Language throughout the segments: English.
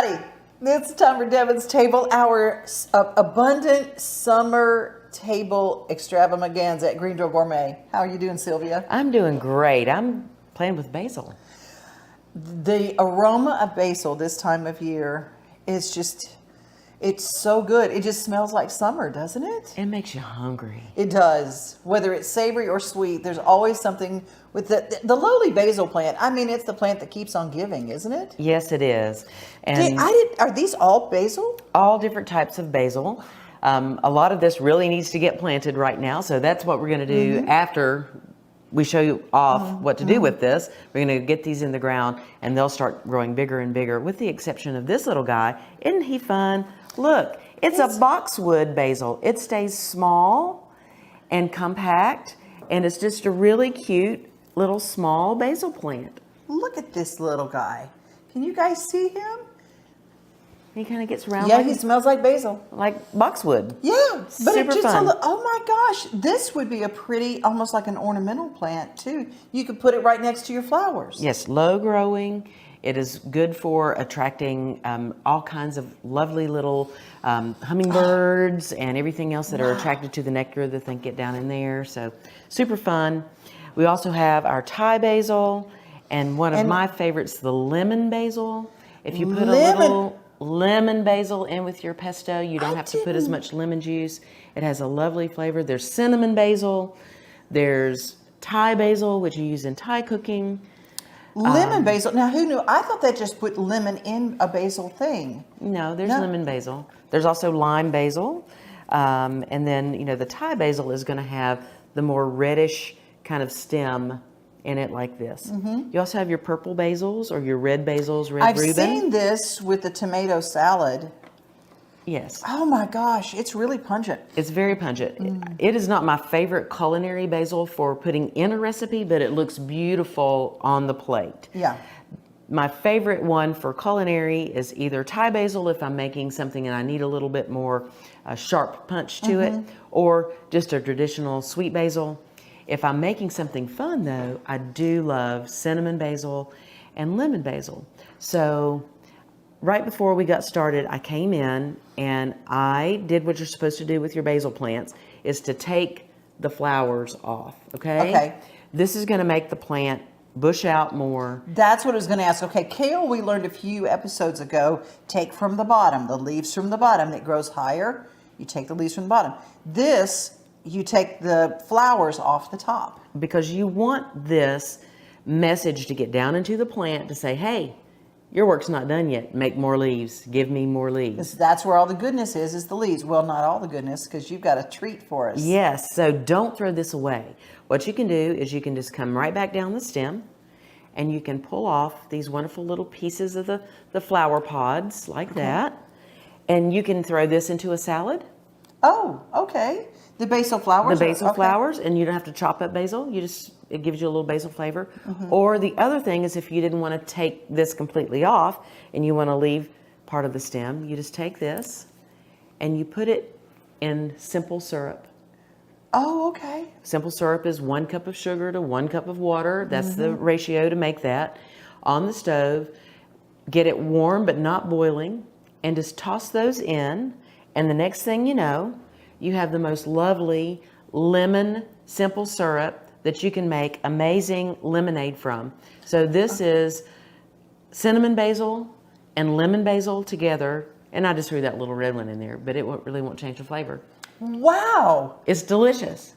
everybody. It's time for Devon's Table, our abundant summer table extravaganza at Door Gourmet. How are you doing, Sylvia? I'm doing great. I'm playing with basil. The aroma of basil this time of year is just, it's so good. It just smells like summer, doesn't it? It makes you hungry. It does. Whether it's savory or sweet, there's always something with the lowly basil plant. I mean, it's the plant that keeps on giving, isn't it? Yes, it is. And Are these all basil? all different types of basil. A lot of this really needs to get planted right now, so that's what we're going to do after we show you off what to do with this. We're going to get these in the ground, and they'll start growing bigger and bigger, with the exception of this little guy. Isn't he fun? Look, it's a boxwood basil. It stays small and compact, and it's just a really cute little small basil plant. Look at this little guy. Can you guys see him? He kind of gets around. Yeah, he smells like basil. Like boxwood. Yeah, but super it just fun. Oh my gosh, this would be a pretty, almost like an ornamental plant too. You could put it right next to your flowers. Yes, low growing. It is good for attracting all kinds of lovely little hummingbirds and everything else that are attracted to the nectar that they get down in there. So super fun. We also have our Thai basil, and one of my favorites, the lemon basil. If you put a little lemon basil in with your pesto, you don't have to put as much lemon juice. It has a lovely flavor. There's cinnamon basil. There's Thai basil, which you use in Thai cooking. Lemon basil. Now, who knew? I thought they just put lemon in a basil thing. No, there's lemon basil. There's also lime basil. And then, you know, the Thai basil is going to have the more reddish kind of stem in it like this. You also have your purple basils or your red basils, red Reuben. I've seen this with the tomato salad. Yes. Oh my gosh, it's really pungent. It's very pungent. It is not my favorite culinary basil for putting in a recipe, but it looks beautiful on the plate. Yeah. My favorite one for culinary is either Thai basil if I'm making something and I need a little bit more sharp punch to it, or just a traditional sweet basil. If I'm making something fun though, I do love cinnamon basil and lemon basil. So right before we got started, I came in and I did what you're supposed to do with your basil plants, is to take the flowers off, okay? Okay. This is gonna make the plant bush out more. That's what I was going to ask. Okay, kale, we learned a few episodes ago, take from the bottom, the leaves from the bottom. That grows higher, you take the leaves from the bottom. This, you take the flowers off the top. Because you want this message to get down into the plant to say, hey, your work's not done yet. Make more leaves. Give me more leaves. That's where all the goodness is the leaves. Well, not all the goodness, because you've got a treat for us. Yes, so don't throw this away. What you can do is you can just come right back down the stem and you can pull off these wonderful little pieces of the flower pods like that. And you can throw this into a salad. Oh, okay. The basil flowers? The basil flowers, and you don't have to chop up basil. It gives you a little basil flavor. Or the other thing is, if you didn't want to take this completely off and you want to leave part of the stem, you just take this and you put it in simple syrup. Oh, okay. Simple syrup is 1 cup of sugar to 1 cup of water. That's the ratio to make that. On the stove, get it warm but not boiling, and just toss those in. And the next thing you know, you have the most lovely lemon simple syrup that you can make amazing lemonade from. So this is cinnamon basil and lemon basil together. And I just threw that little red one in there, but it really won't change the flavor. Wow. It's delicious.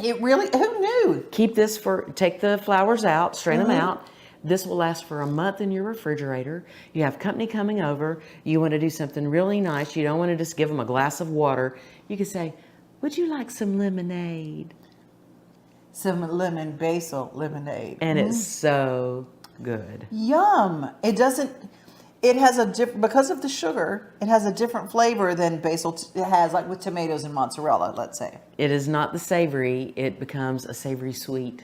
It really, who knew? Keep this take the flowers out, strain them out. This will last for a month in your refrigerator. You have company coming over. You want to do something really nice. You don't want to just give them a glass of water. You can say, would you like some lemonade? Some lemon basil lemonade. And it's so good. Yum. It has because of the sugar, it has a different flavor than basil has, like with tomatoes and mozzarella, let's say. It is not the savory. It becomes a savory sweet.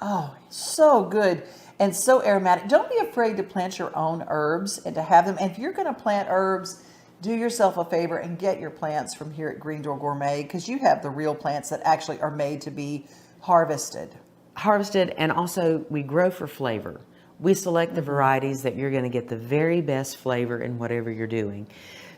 Oh, so good and so aromatic. Don't be afraid to plant your own herbs and to have them. And if you're going to plant herbs, do yourself a favor and get your plants from here at Door Gourmet, because you have the real plants that actually are made to be harvested. And also we grow for flavor. We select the varieties that you're going to get the very best flavor in whatever you're doing.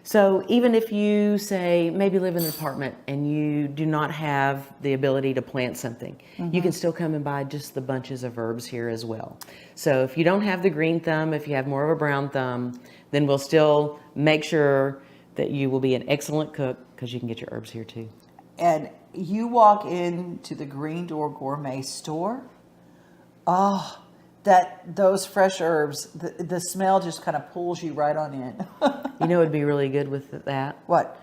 So even if you say maybe live in an apartment and you do not have the ability to plant something, you can still come and buy just the bunches of herbs here as well. So if you don't have the green thumb, if you have more of a brown thumb, then we'll still make sure that you will be an excellent cook because you can get your herbs here too. And you walk into the Green Door Gourmet store, those fresh herbs, the smell just kind of pulls you right on in. You know, it'd be really good with that. What?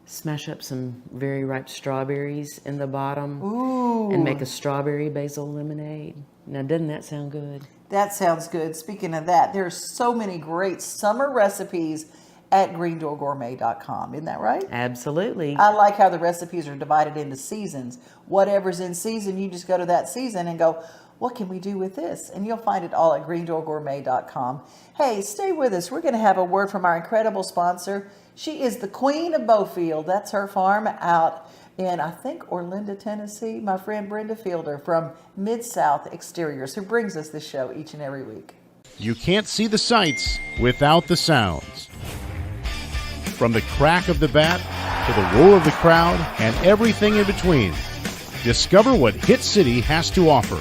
Smash up some very ripe strawberries in the bottom. Ooh. And make a strawberry basil lemonade. Now, doesn't that sound good? That sounds good. Speaking of that, there's so many great summer recipes at greendoorgourmet.com. Isn't that right? Absolutely. I like how the recipes are divided into seasons. Whatever's in season, you just go to that season and go, what can we do with this? And you'll find it all at greendoorgourmet.com. Hey, stay with us. We're going to have a word from our incredible sponsor. She is the queen of Beaufield. That's her farm out in, I think, Orlinda, Tennessee. My friend Brenda Fielder from Mid-South Exteriors, who brings us this show each and every week. You can't see the sights without the sounds. From the crack of the bat to the roar of the crowd and everything in between, discover what Hit City has to offer.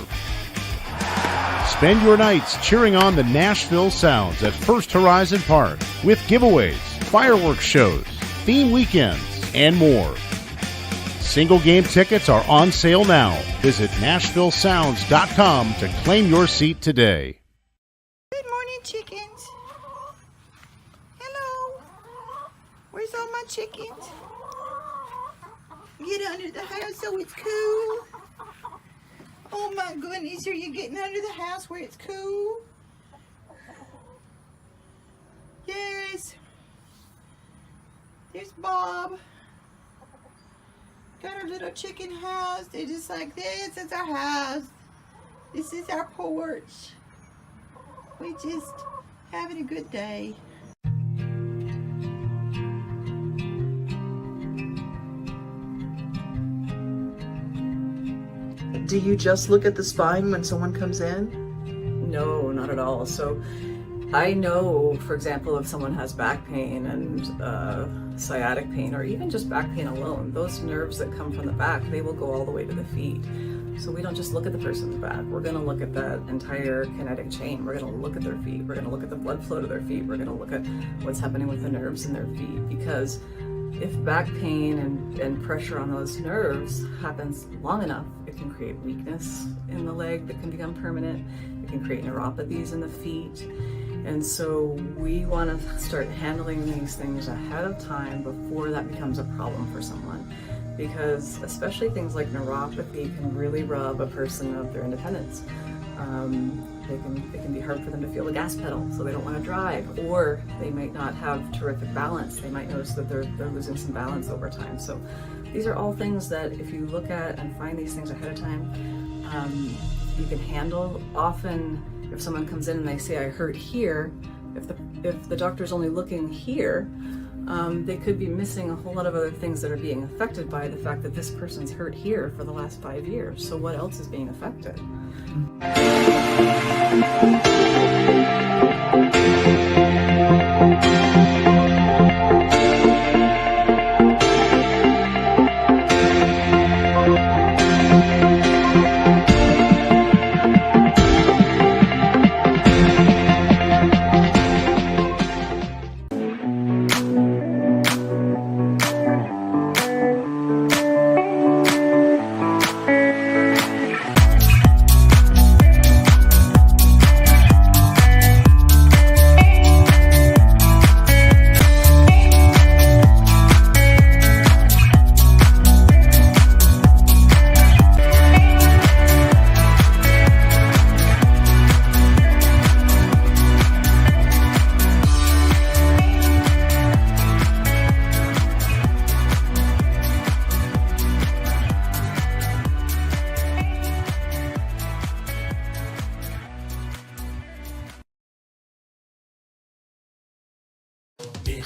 Spend your nights cheering on the Nashville Sounds at First Horizon Park with giveaways, fireworks shows, theme weekends, and more. Single game tickets are on sale now. Visit NashvilleSounds.com to claim your seat today. Good morning, chickens. Hello. Where's all my chickens? Get under the house so it's cool. Oh my goodness, are you getting under the house where it's cool? Yes. There's Bob. Got our little chicken house. They're just like, this is our house. This is our porch. We just having a good day. Do you just look at the spine when someone comes in? No, not at all. So I know, for example, if someone has back pain and sciatic pain, or even just back pain alone, those nerves that come from the back, they will go all the way to the feet. So we don't just look at the person's back. We're going to look at that entire kinetic chain. We're going to look at their feet. We're going to look at the blood flow to their feet. We're going to look at what's happening with the nerves in their feet, because if back pain and pressure on those nerves happens long enough, it can create weakness in the leg that can become permanent. It can create neuropathies in the feet. And so we want to start handling these things ahead of time before that becomes a problem for someone. Because especially things like neuropathy can really rob a person of their independence. It can be hard for them to feel the gas pedal, so they don't want to drive, or they might not have terrific balance. They might notice that they're losing some balance over time. So these are all things that if you look at and find these things ahead of time, you can handle. Often if someone comes in and they say, I hurt here, if the doctor's only looking here, they could be missing a whole lot of other things that are being affected by the fact that this person's hurt here for the last 5 years. So what else is being affected?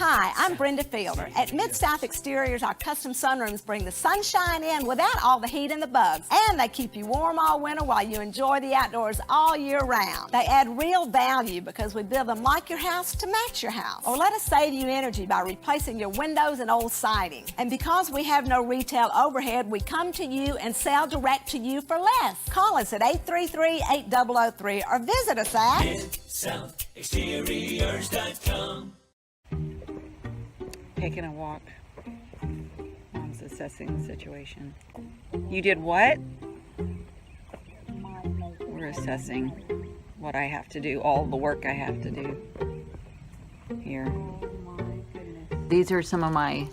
Hi, I'm Brenda Fielder. At Mid-South Exteriors, our custom sunrooms bring the sunshine in without all the heat and the bugs. And they keep you warm all winter while you enjoy the outdoors all year round. They add real value because we build them like your house to match your house. Or let us save you energy by replacing your windows and old siding. And because we have no retail overhead, we come to you and sell direct to you for less. Call us at 833-8003 or visit us at MidSouthExteriors.com. Taking a walk. Mom's assessing the situation. You did what? We're assessing what I have to do, all the work I have to do here. These are some of my,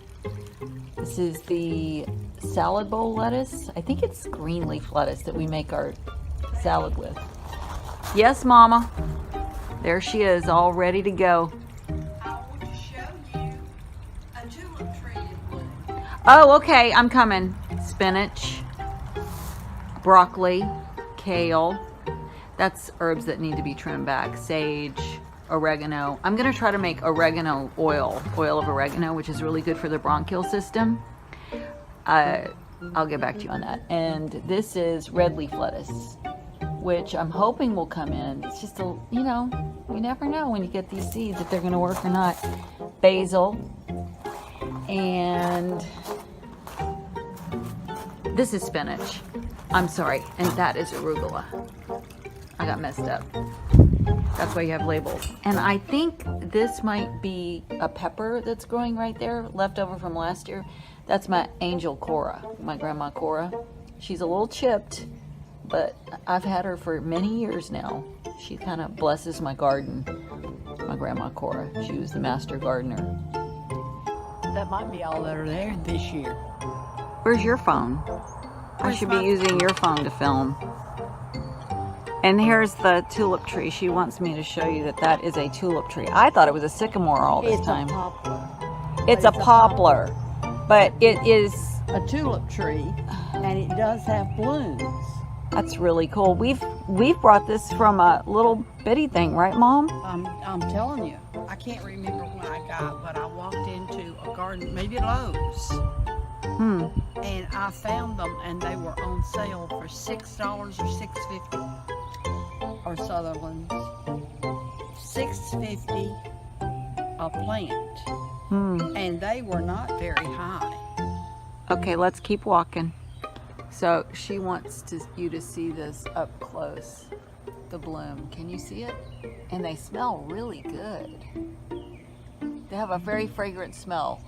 this is the salad bowl lettuce. I think it's green leaf lettuce that we make our salad with. Yes, Mama. There she is, all ready to go. Oh, okay, I'm coming. Spinach, broccoli, kale. That's herbs that need to be trimmed back. Sage, oregano. I'm gonna try to make oregano oil of oregano, which is really good for the bronchial system. I'll get back to you on that. And this is red leaf lettuce, which I'm hoping will come in. It's just a, you know, you never know when you get these seeds if they're gonna work or not. Basil, and this is spinach. I'm sorry, and that is arugula. I got messed up. That's why you have labels. And I think this might be a pepper that's growing right there, left over from last year. That's my angel Cora, my grandma Cora. She's a little chipped, but I've had her for many years now. She kind of blesses my garden, my grandma Cora. She was the master gardener. That might be all that are there this year. Where's your phone? I should be using your phone to film. And here's the tulip tree. She wants me to show you that that is a tulip tree. I thought it was a sycamore all this time. It's a poplar. It's a poplar, but it is A tulip tree, and it does have blooms. That's really cool. We've brought this from a little bitty thing, right, Mom? I'm telling you, I can't remember when I got, but I walked into a garden, maybe Lowe's, and I found them, and they were on sale for $6 or $6.50. Or Sutherland's, $6.50 a plant, and they were not very high. Okay, let's keep walking. So she wants you to see this up close, the bloom. Can you see it? And they smell really good. They have a very fragrant smell.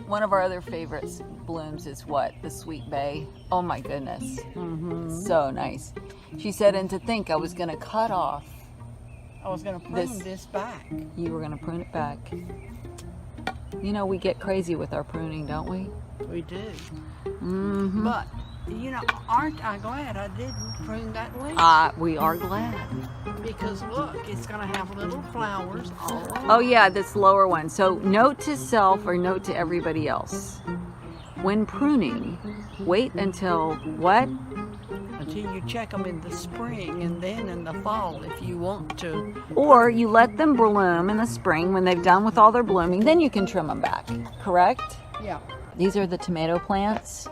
One of our other favorites blooms is what? The sweet bay. Oh my goodness. So nice. She said, and to think I was going to cut off. I was going to prune this back. You were going to prune it back. You know, we get crazy with our pruning, don't we? We do. But, you know, aren't I glad I didn't prune that leaf? We are glad. Because look, it's going to have little flowers all over. Oh yeah, this lower one. So note to self or note to everybody else. When pruning, wait until what? Until you check them in the spring and then in the fall if you want to. Or you let them bloom in the spring when they've done with all their blooming, then you can trim them back, correct? Yeah. These are the tomato plants.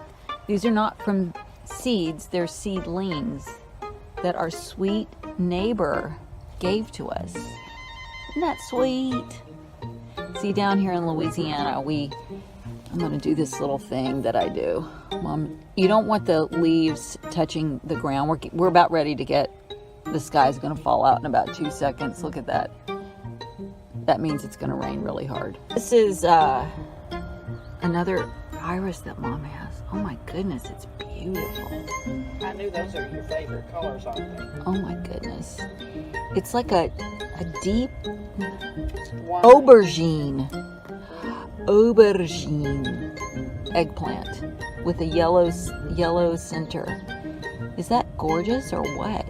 These are not from seeds, they're seedlings that our sweet neighbor gave to us. Isn't that sweet? See, down here in Louisiana, I'm gonna do this little thing that I do. Mom, you don't want the leaves touching the ground. We're about ready to the sky's gonna fall out in about 2 seconds. Look at that. That means it's gonna rain really hard. This is another iris that Mom has. Oh my goodness, it's beautiful. I knew those are your favorite colors, aren't they? Oh my goodness. It's like a deep aubergine eggplant with a yellow center. Is that gorgeous or what?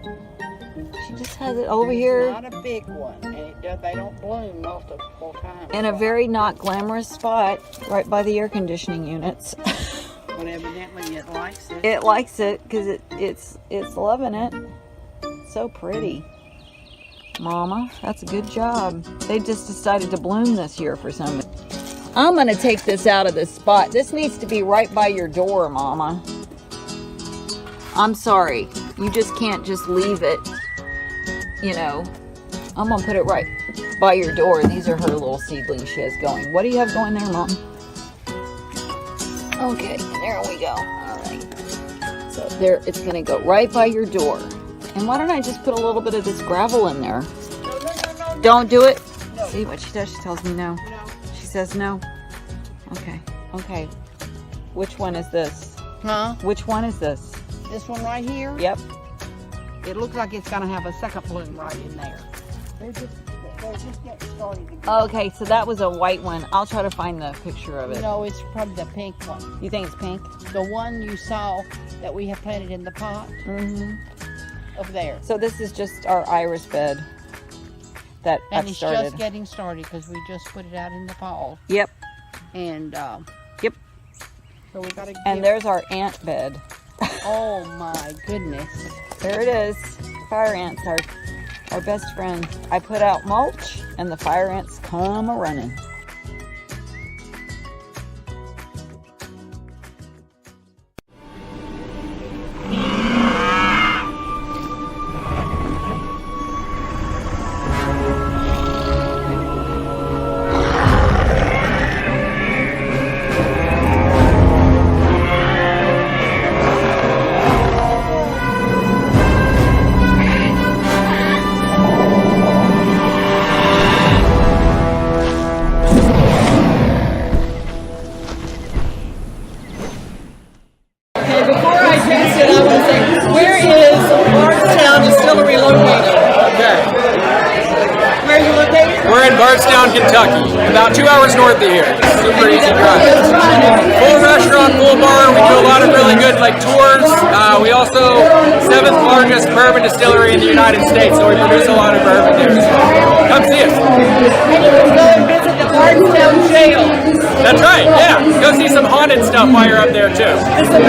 She just has it over here. It's not a big one, and they don't bloom multiple times. In a very not glamorous spot, right by the air conditioning units. But evidently it likes it. It likes it because it's loving it. So pretty. Mama, that's a good job. They just decided to bloom this year for some reason. I'm gonna take this out of this spot. This needs to be right by your door, Mama. I'm sorry. You just can't just leave it, you know. I'm gonna put it right by your door. These are her little seedlings she has going. What do you have going there, Mom? Okay, there we go. All right. So there, it's gonna go right by your door. And why don't I just put a little bit of this gravel in there? No. Don't do it? No. See what she does? She tells me no. She says no. Okay. Okay. Which one is this? Huh? Which one is this? This one right here? Yep. It looks like it's gonna have a second bloom right in there. They're just getting started again. Okay, so that was a white one. I'll try to find the picture of it. No, it's probably the pink one. You think it's pink? The one you saw that we have planted in the pot. Mm-hmm. Over there. So this is just our iris bed that And I've it's started. just getting started because we just put it out in the fall. Yep. And Yep. so we gotta. And there's our ant bed. Oh my goodness. There it is. Fire ants are our best friend. I put out mulch and the fire ants come a-running. Before I taste it, I want to say, where is Bardstown Distillery located? Okay. Where are you located? We're in Bardstown, Kentucky, about 2 hours north of here. Super easy drive. Full restaurant, full bar. We do a lot of really good tours. We also 7th largest bourbon distillery in the United States, so we produce a lot of bourbon there. So come see us. And you can go and visit the Bardstown Jail. That's right. Yeah, go see some haunted stuff while you're up there too. It's some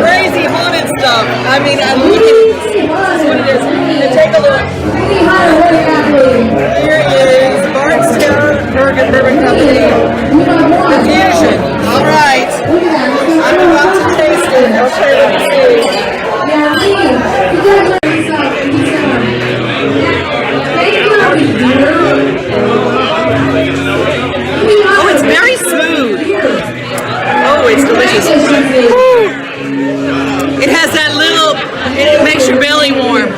crazy haunted stuff. I mean, look at this. This is what it is. And take a look. Here is Bardstown Bourbon Company. The Fusion. All right. I'm about to taste it. Okay, let's see. Oh, it's very smooth. Oh, it's delicious. Woo. It has that little, it makes your belly warm.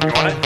You want it?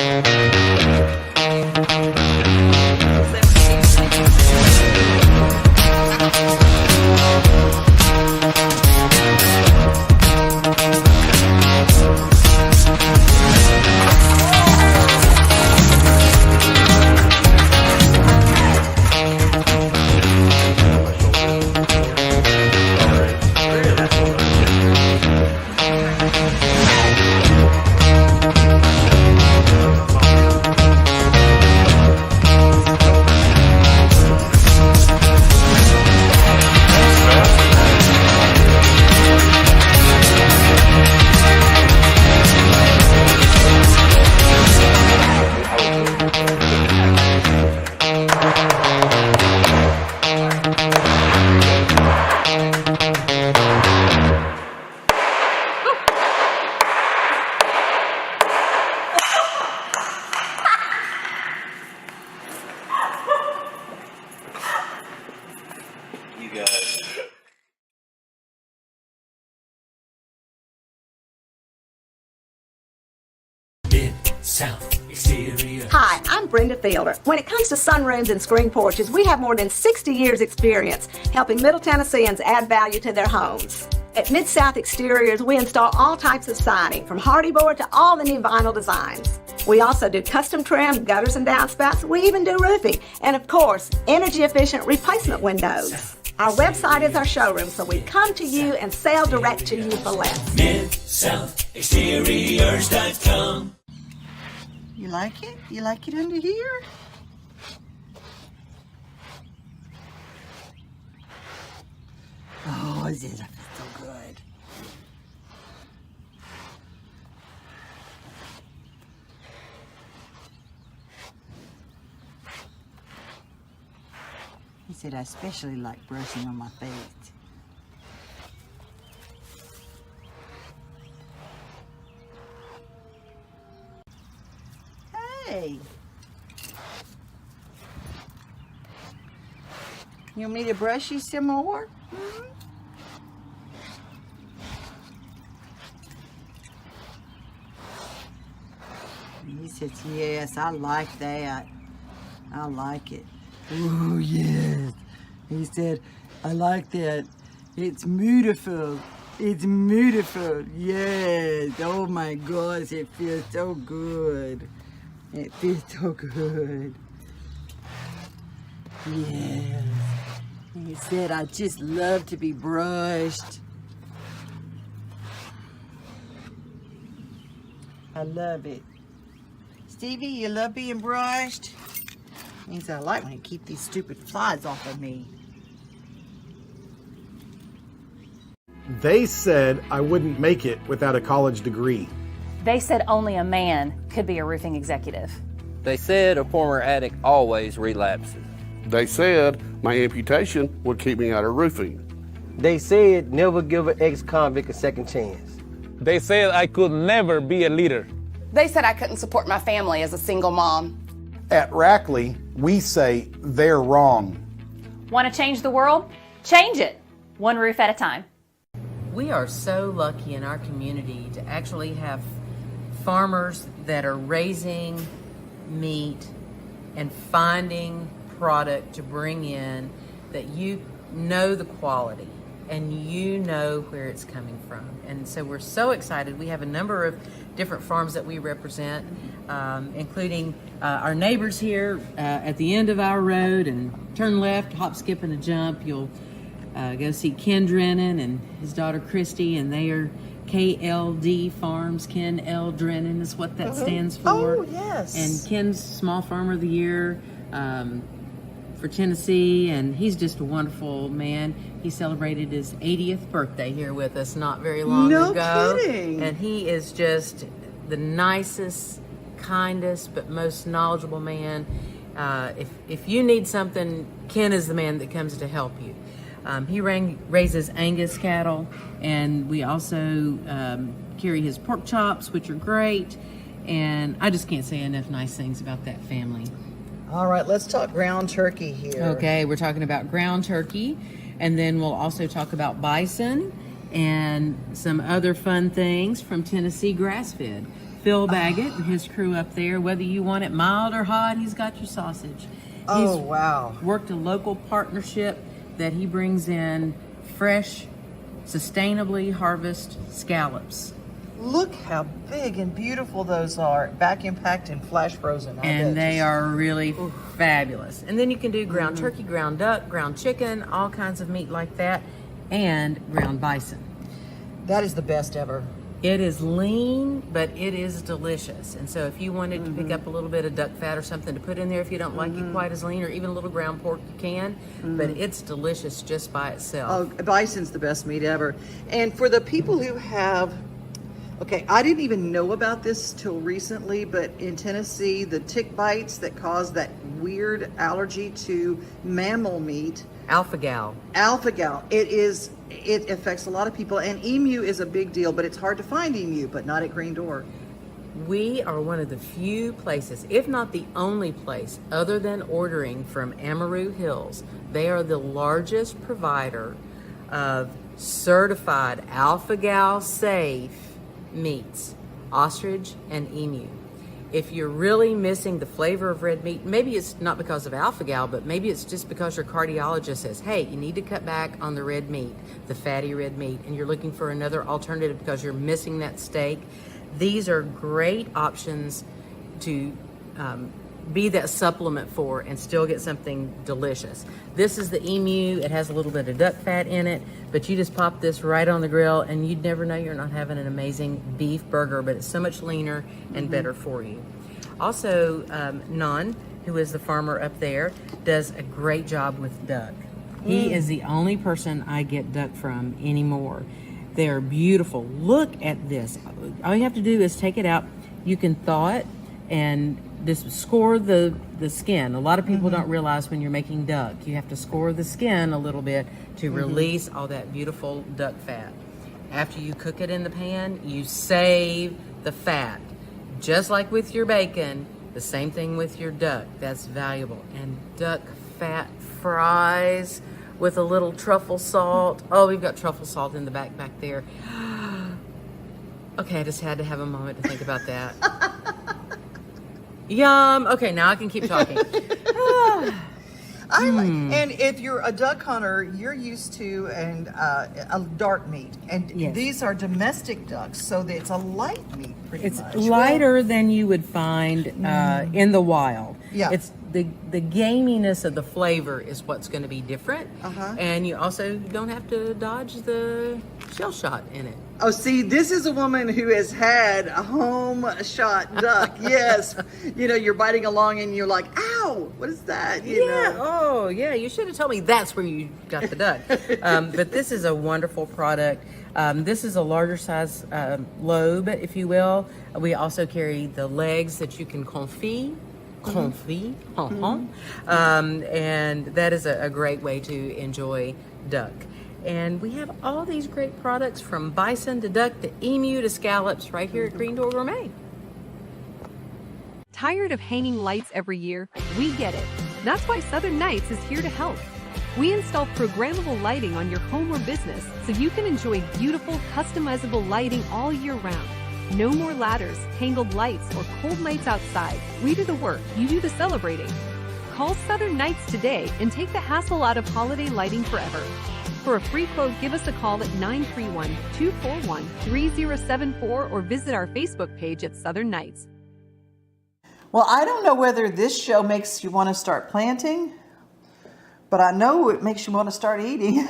Hi, I'm Brenda Fielder. When it comes to sunrooms and screen porches, we have more than 60 years experience helping Middle Tennesseans add value to their homes. At Mid-South Exteriors, we install all types of siding, from hardy board to all the new vinyl designs. We also do custom trim, gutters and downspouts. We even do roofing. And of course, energy-efficient replacement windows. Our website is our showroom, so we come to you and sell direct to you for less. MidSouthExteriors.com. You like it? You like it under here? Oh, this is so good. I especially like brushing on my face. Hey! You want me to brush you some more? He says, yes, I like that. I like it. Oh, yes. He said, I like that. It's beautiful. It's beautiful. Yes. Oh, my gosh. It feels so good. It feels so good. Yes. He said, I just love to be brushed. I love it. Stevie, you love being brushed? He said, I like when you keep these stupid flies off of me. They said I wouldn't make it without a college degree. They said only a man could be a roofing executive. They said a former addict always relapses. They said my amputation would keep me out of roofing. They said never give an ex-convict a second chance. They said I could never be a leader. They said I couldn't support my family as a single mom. At Rackley, we say they're wrong. Want to change the world? Change it, one roof at a time. We are so lucky in our community to actually have farmers that are raising meat and finding product to bring in that you know the quality and you know where it's coming from. And so we're so excited. We have a number of different farms that we represent, including our neighbors here at the end of our road, and turn left, hop, skip, and a jump. You'll go see Ken Drennan and his daughter Christy, and they are KLD Farms. Ken L. Drennan is what that stands for. Oh, yes. And Ken's Small Farmer of the Year for Tennessee, and he's just a wonderful man. He celebrated his 80th birthday here with us not very long ago. No kidding. And he is just the nicest, kindest, but most knowledgeable man. If you need something, Ken is the man that comes to help you. He raises Angus cattle, and we also carry his pork chops, which are great. And I just can't say enough nice things about that family. All right, let's talk ground turkey here. Okay, we're talking about ground turkey, and then we'll also talk about bison and some other fun things from Tennessee grass-fed. Phil Baggett and his crew up there, whether you want it mild or hot, he's got your sausage. Oh, He's wow. worked a local partnership that he brings in fresh, sustainably harvested scallops. Look how big and beautiful those are. Vacuum packed and flash frozen. And they are really fabulous. And then you can do ground turkey, ground duck, ground chicken, all kinds of meat like that, and ground bison. That is the best ever. It is lean, but it is delicious. And so if you wanted to pick up a little bit of duck fat or something to put in there, if you don't like it quite as lean, or even a little ground pork, you can. But it's delicious just by itself. Oh, bison's the best meat ever. And for the people who have, okay, I didn't even know about this till recently, but in Tennessee, the tick bites that cause that weird allergy to mammal meat. Alpha-gal. Alpha-gal. It affects a lot of people, and emu is a big deal, but it's hard to find emu, but not at Green Door. We are one of the few places, if not the only place, other than ordering from Amaru Hills. They are the largest provider of certified Alpha-gal safe meats, ostrich and emu. If you're really missing the flavor of red meat, maybe it's not because of alpha-gal, but maybe it's just because your cardiologist says, hey, you need to cut back on the red meat, the fatty red meat, and you're looking for another alternative because you're missing that steak. These are great options to be that supplement for and still get something delicious. This is the emu. It has a little bit of duck fat in it, but you just pop this right on the grill and you'd never know you're not having an amazing beef burger, but it's so much leaner and better for you. Also, Nan, who is the farmer up there, does a great job with duck. He is the only person I get duck from anymore. They're beautiful. Look at this. All you have to do is take it out. You can thaw it and score the skin. A lot of people don't realize when you're making duck, you have to score the skin a little bit to release all that beautiful duck fat. After you cook it in the pan, you save the fat. Just like with your bacon, the same thing with your duck. That's valuable. And duck fat fries with a little truffle salt. Oh, we've got truffle salt in the back there. Okay, I just had to have a moment to think about that. Yum. Okay, now I can keep talking. And if you're a duck hunter, you're used to a dark meat, and these are domestic ducks, so it's a light meat. It's lighter than you would find in the wild. Yeah. It's the gaminess of the flavor is what's going to be different, and you also don't have to dodge the shell shot in it. Oh, see, this is a woman who has had a home shot duck. Yes. You know, you're biting along and you're like, ow, what is that? You know? Oh, yeah. You should have told me that's where you got the duck. But this is a wonderful product. This is a larger size lobe, if you will. We also carry the legs that you can confit. And that is a great way to enjoy duck. And we have all these great products from bison to duck to emu to scallops right here at Door Gourmet. Tired of hanging lights every year? We get it. That's why Southern Nights is here to help. We install programmable lighting on your home or business so you can enjoy beautiful, customizable lighting all year round. No more ladders, tangled lights, or cold nights outside. We do the work, you do the celebrating. Call Southern Nights today and take the hassle out of holiday lighting forever. For a free quote, give us a call at 931-241-3074 or visit our Facebook page at Southern Nights. Well, I don't know whether this show makes you want to start planting, but I know it makes you want to start eating.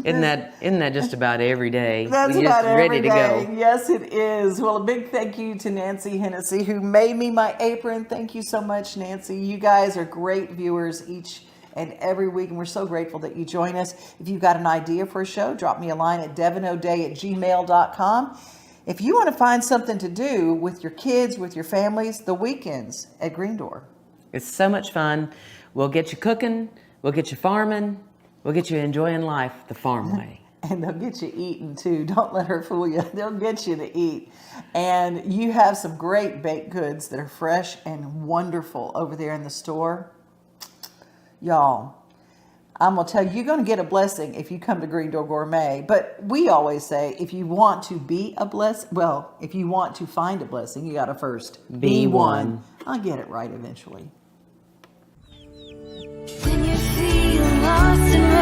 Isn't that just about every day? That's We're about just ready every to day. go. Yes, it is. Well, a big thank you to Nancy Hennessy, who made me my apron. Thank you so much, Nancy. You guys are great viewers each and every week, and we're so grateful that you join us. If you've got an idea for a show, drop me a line at devonoday@gmail.com. If you want to find something to do with your kids, with your families, the weekends at Green Door. It's so much fun. We'll get you cooking. We'll get you farming. We'll get you enjoying life the farm way. And they'll get you eating too. Don't let her fool you. They'll get you to eat. And you have some great baked goods that are fresh and wonderful over there in the store. Y'all, I'm going to tell you, you're going to get a blessing if you come to Green Door Gourmet. But we always say, if you want to be a blessing, well, if you want to find a blessing, you got to first be one. I'll get it right eventually. When you feel lost and